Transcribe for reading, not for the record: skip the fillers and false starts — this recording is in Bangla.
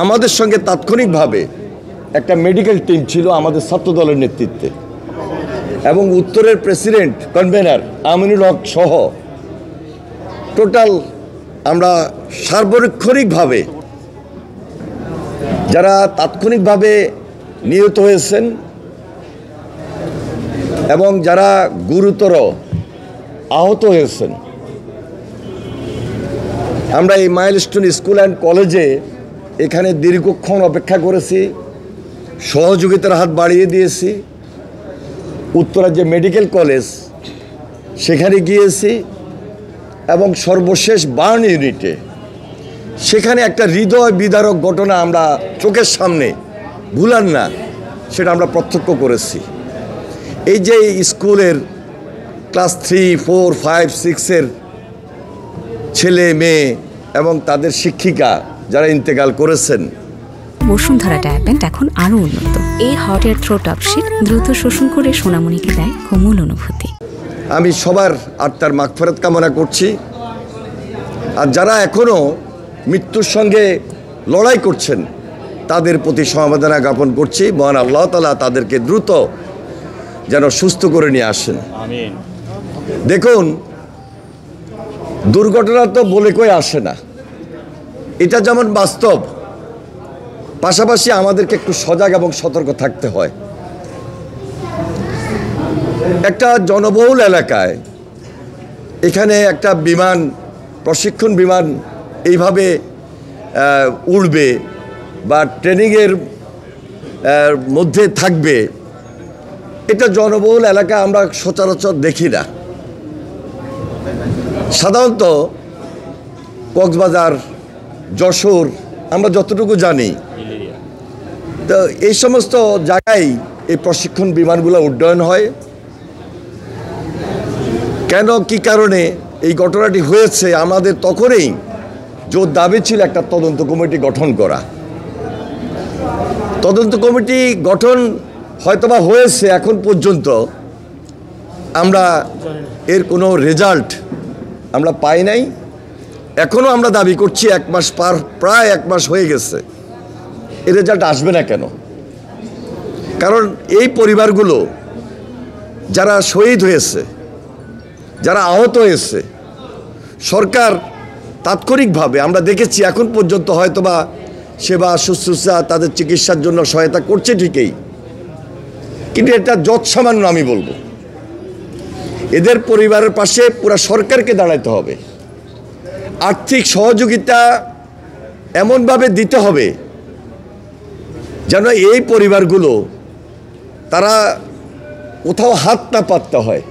আমাদের সঙ্গে তাৎক্ষণিকভাবে একটা মেডিকেল টিম ছিল আমাদের ছাত্র দলের নেতৃত্বে, এবং উত্তরের প্রেসিডেন্ট কনভেনার আমিনুল হক সহ টোটাল আমরা সার্বক্ষণিকভাবে যারা তাৎক্ষণিকভাবে নিহত হয়েছেন এবং যারা গুরুতর আহত হয়েছেন, আমরা এই মাইলস্টোন স্কুল অ্যান্ড কলেজে এখানে দীর্ঘক্ষণ অপেক্ষা করেছি, সহযোগিতার হাত বাড়িয়ে দিয়েছি। উত্তরা যে মেডিকেল কলেজ সেখানে গিয়েছি এবং সর্বশেষ বার্ন ইউনিটে সেখানে একটা হৃদয় বিদারক ঘটনা আমরা চোখের সামনে ভুলার না, সেটা আমরা প্রত্যক্ষ করেছি। এই যে স্কুলের ক্লাস 3, 4, 5, 6-এর ছেলে মেয়ে এবং তাদের শিক্ষিকা যারা ইন্তেকাল করেছেন। বসুন্ধরা ডায়াপেন্ট এখন আরও উন্নত। এই হট এয়ার থ্রো টপশিট দ্রুত শোষণ করে সোনামণিকে দেয় কোমল অনুভূতি। আমি সবার আত্মার মাগফিরাত কামনা করছি, আর যারা এখনও মৃত্যুর সঙ্গে লড়াই করছেন তাদের প্রতি সমবেদনা জ্ঞাপন করছি। মহান আল্লাহ তাআলা তাদেরকে দ্রুত যেন সুস্থ করে নিয়ে আসেন। আমিন। দেখুন, দুর্ঘটনা তো বলে কই আসে না, এটা যেমন বাস্তব, পাশাপাশি আমাদেরকে একটু সজাগ এবং সতর্ক থাকতে হয়। একটা জনবহুল এলাকায় এখানে একটা বিমান, প্রশিক্ষণ বিমান এইভাবে উড়বে বা ট্রেনিংয়ের মধ্যে থাকবে, এটা জনবহুল এলাকা আমরা সচরাচর দেখি না। সাধারণত কক্সবাজার, যশোর আমরা যতটুকু জানি, তো এই সমস্ত জায়গায় এই প্রশিক্ষণ বিমানগুলো উড্ডয়ন হয়। কেন, কি কারণে এই ঘটনাটি হয়েছে, আমাদের তখনই জোর দাবি ছিল একটা তদন্ত কমিটি গঠন করা। তদন্ত কমিটি গঠন হয়তোবা হয়েছে, এখন পর্যন্ত আমরা এর কোনো রেজাল্ট আমরা পাই নাই। এখনও আমরা দাবি করছি, প্রায় এক মাস হয়ে গেছে, এর রেজাল্ট আসবে না কেন? কারণ এই পরিবারগুলো যারা শহীদ হয়েছে, যারা আহত হয়েছে, সরকার তাৎক্ষণিকভাবে আমরা দেখেছি এখন পর্যন্ত হয়তোবা সেবা শুশ্রূষা তাদের চিকিৎসার জন্য সহায়তা করছে ঠিকই, কিন্তু এটা যৎসামান্য আমি বলবো। এদের পরিবারের পাশে পুরা সরকারকে দাঁড়াতে হবে, আর্থিক সহযোগিতা এমনভাবে দিতে হবে যেন এই পরিবারগুলো তারা কোথাও হাত না পাততে হয়।